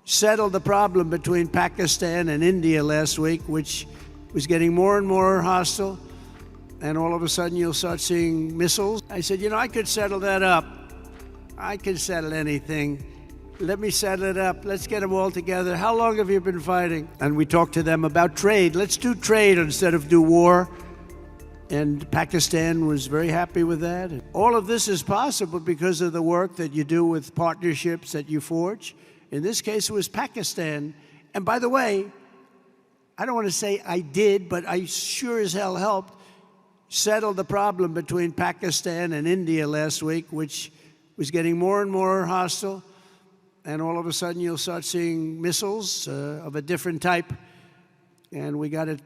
settled the problem between Pakistan and India last week, which was getting more and more hostile. And all of a sudden you'll start seeing missiles. I said, I could settle that up. I can settle anything. Let me settle it up. Let's get them all together. How long have you been fighting? And we talked to them about trade. Let's do trade instead of do war. And Pakistan was very happy with that. And all of this is possible because of the work that you do with partnerships that you forge. In this case, it was Pakistan. And by the way, I don't want to say I did, but I sure as hell helped settle the problem between Pakistan and India last week, which was getting more and more hostile. And all of a sudden you'll start seeing missiles of a different type. And we got it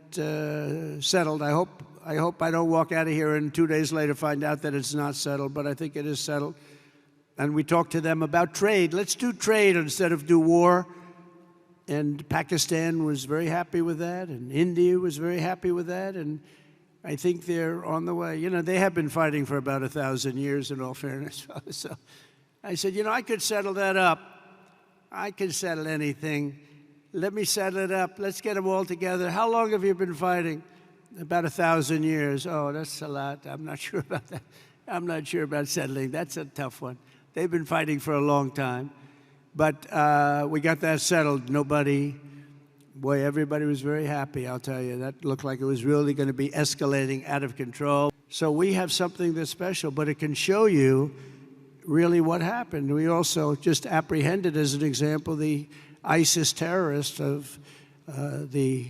settled. I hope I don't walk out of here and 2 days later find out that it's not settled, but I think it is settled. And we talked to them about trade. Let's do trade instead of do war. And Pakistan was very happy with that, and India was very happy with that, and I think they're on the way. They have been fighting for about 1,000 years, in all fairness. So I said, I could settle that up. I can settle anything. Let me settle it up. Let's get them all together. How long have you been fighting? About 1,000 years. Oh, that's a lot. I'm not sure about that. I'm not sure about settling. That's a tough one. They've been fighting for a long time. But we got that settled. Everybody was very happy, I'll tell you. That looked like it was really going to be escalating out of control. So we have something that's special, but it can show you really what happened. We also just apprehended, as an example, the ISIS terrorist of the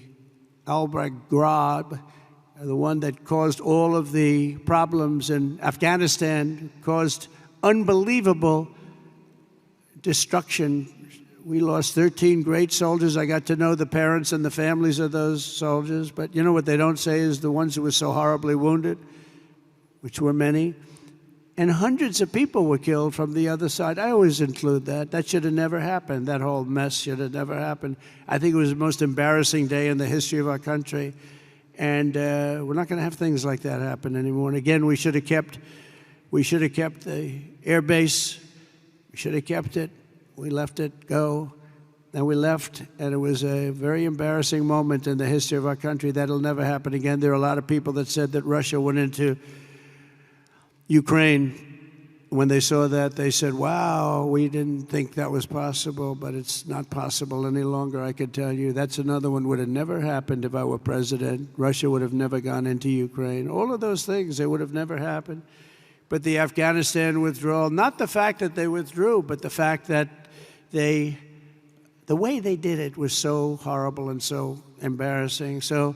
al-Baghdad, the one that caused all of the problems in Afghanistan, caused unbelievable destruction. We lost 13 great soldiers. I got to know the parents and the families of those soldiers. But what they don't say is the ones who were so horribly wounded, which were many. And hundreds of people were killed from the other side. I always include that. That should have never happened. That whole mess should have never happened. I think it was the most embarrassing day in the history of our country. And we're not going to have things like that happen anymore. And again, we should have kept the air base. We should have kept it. We let it go, and we left, and it was a very embarrassing moment in the history of our country. That'll never happen again. There are a lot of people that said that Russia went into Ukraine. When they saw that, they said, wow, we didn't think that was possible, but it's not possible any longer, I can tell you. That's another one would have never happened if I were president. Russia would have never gone into Ukraine. All of those things, they would have never happened. But the Afghanistan withdrawal, not the fact that they withdrew, but the fact that the way they did it was so horrible and so embarrassing. So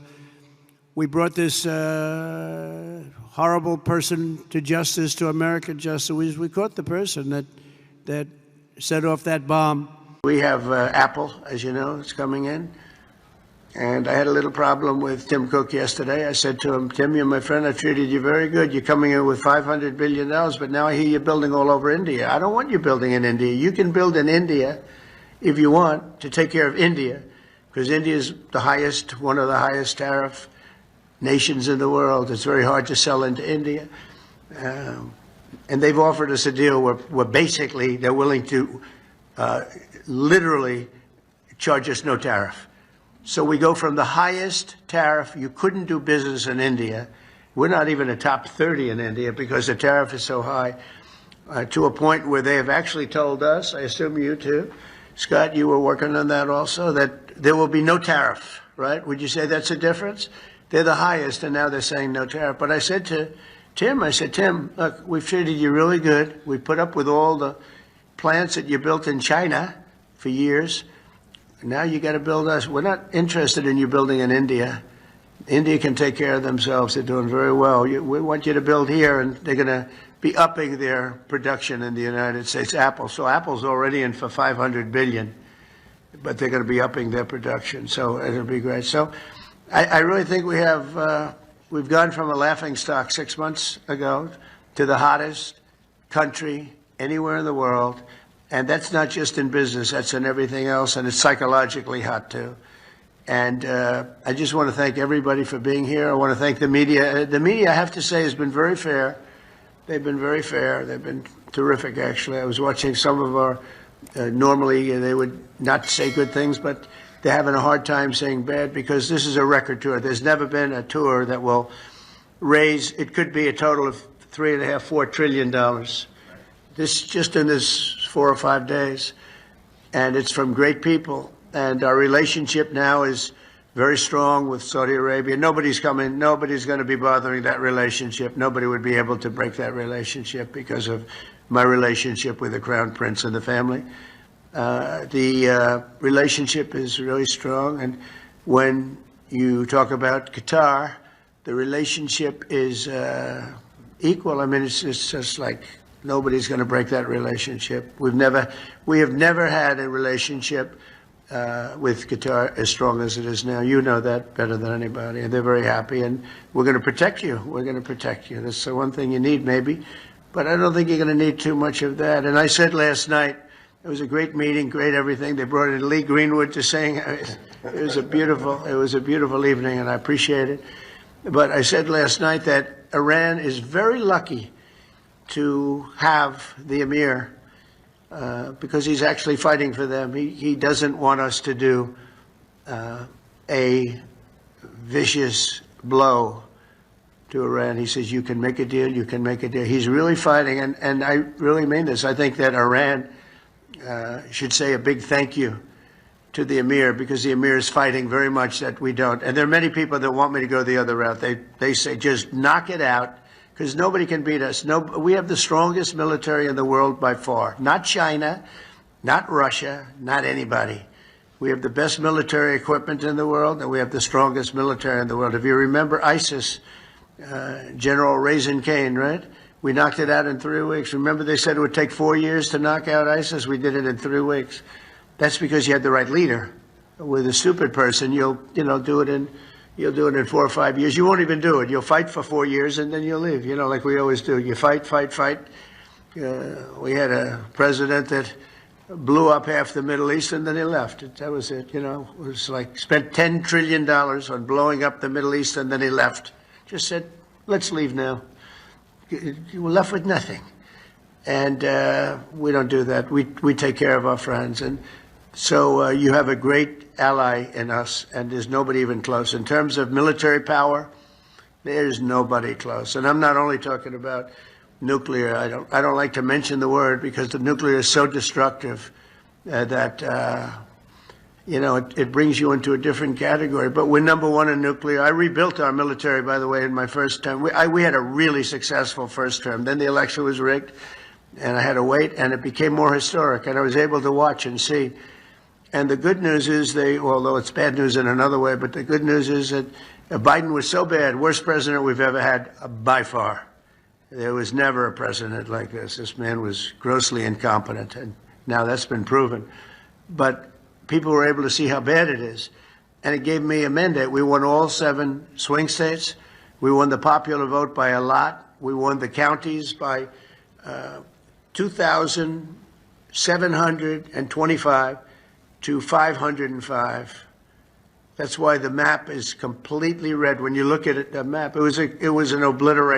we brought this horrible person to justice, to American justice. We caught the person that set off that bomb. We have Apple, as you know, it's coming in. And I had a little problem with Tim Cook yesterday. I said to him, Tim, you're my friend. I treated you very good. You're coming in with $500 billion, but now I hear you're building all over India. I don't want you building in India. You can build in India if you want to take care of India, because India is one of the highest tariff nations in the world. It's very hard to sell into India. And they've offered us a deal where basically they're willing to literally charge us no tariff. So we go from the highest tariff, you couldn't do business in India. We're not even a top 30 in India because the tariff is so high, to a point where they have actually told us, I assume you too, Scott, you were working on that also, that there will be no tariff, right? Would you say that's a difference? They're the highest, and now they're saying no tariff. But I said to Tim, Tim, look, we've treated you really good. We put up with all the plants that you built in China for years. Now you got to build us. We're not interested in you building in India. India can take care of themselves. They're doing very well. We want you to build here, and they're going to be upping their production in the United States. Apple. So Apple's already in for $500 billion, but they're going to be upping their production. So it'll be great. So I really think we've gone from a laughingstock 6 months ago to the hottest country anywhere in the world. And that's not just in business, that's in everything else, and it's psychologically hot too. And I just want to thank everybody for being here. I want to thank the media. The media, I have to say, has been very fair. They've been very fair. They've been terrific, actually. I was watching some of our Normally they would not say good things, but they're having a hard time saying bad because this is a record tour. There's never been a tour that will raise, it could be a total of $3.5–4 trillion. This just in this 4 or 5 days. And it's from great people. And our relationship now is very strong with Saudi Arabia. Nobody's going to be bothering that relationship. Nobody would be able to break that relationship because of my relationship with the Crown Prince and the family. The relationship is really strong. And when you talk about Qatar, the relationship is equal. I mean, it's just like nobody's going to break that relationship. We have never had a relationship with Qatar as strong as it is now. You know that better than anybody, and they're very happy, and we're going to protect you. We're going to protect you. That's the one thing you need, maybe, but I don't think you're going to need too much of that. And I said last night, it was a great meeting, great everything. They brought in Lee Greenwood to sing. It was a beautiful evening, and I appreciate it. But I said last night that Iran is very lucky to have the Emir because he's actually fighting for them. He doesn't want us to do a vicious blow to Iran. He says, you can make a deal, you can make a deal. He's really fighting, and I really mean this. I think that Iran should say a big thank you to the Emir, because the Emir is fighting very much that we don't. And there are many people that want me to go the other route. They say, just knock it out, because nobody can beat us. We have the strongest military in the world by far. Not China, not Russia, not anybody. We have the best military equipment in the world, and we have the strongest military in the world. If you remember ISIS, General Raisin Kane, right? We knocked it out in 3 weeks. Remember they said it would take 4 years to knock out ISIS? We did it in 3 weeks. That's because you had the right leader. With a stupid person, you'll do it in 4 or 5 years. You won't even do it. You'll fight for 4 years and then you'll leave. Like we always do. You fight. We had a president that blew up half the Middle East and then he left. That was it. It was like spent $10 trillion on blowing up the Middle East and then he left. Just said, let's leave now. You were left with nothing. And we don't do that. We take care of our friends. And so you have a great ally in us, and there's nobody even close. In terms of military power, there's nobody close. And I'm not only talking about nuclear. I don't like to mention the word because the nuclear is so destructive that it brings you into a different category. But we're number one in nuclear. I rebuilt our military, by the way, in my first term. We had a really successful first term. Then the election was rigged, and I had to wait, and it became more historic, and I was able to watch and see. And the good news is although it's bad news in another way, but the good news is that Biden was so bad, worst president we've ever had by far. There was never a president like this. This man was grossly incompetent, and now that's been proven. But people were able to see how bad it is, and it gave me a mandate. We won all 7 swing states. We won the popular vote by a lot. We won the counties by 2,725 to 505. That's why the map is completely red. When you look at it, the map, it was an obliteration.